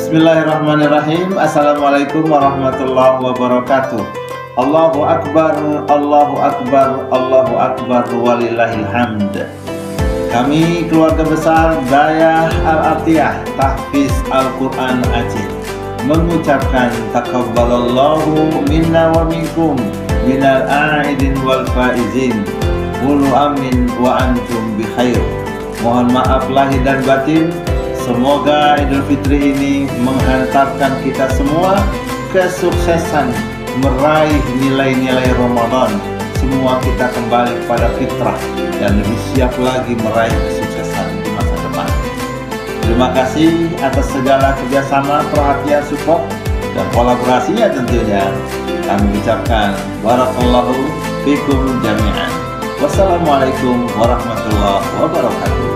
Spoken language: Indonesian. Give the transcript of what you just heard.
Bismillahirrahmanirrahim. Assalamualaikum warahmatullahi wabarakatuh. Allahu Akbar, Allahu Akbar, Allahu Akbar, walillahil hamd. Kami keluarga besar Dayah Al-Atiyah Tahfiz Al-Quran Aceh mengucapkan takabbalallahu minna wa minkum minal a'idin wal faizin. Qulu amin wa antum bi khair. Mohon maaf lahir dan batin. Semoga Idul Fitri ini menghantarkan kita semua kesuksesan meraih nilai-nilai Ramadan. Semua kita kembali kepada fitrah dan lebih siap lagi meraih kesuksesan di masa depan. Terima kasih atas segala kerjasama, perhatian, support, dan kolaborasinya tentunya. Kami ucapkan barakallahu fikum jami'an. Wassalamualaikum warahmatullahi wabarakatuh.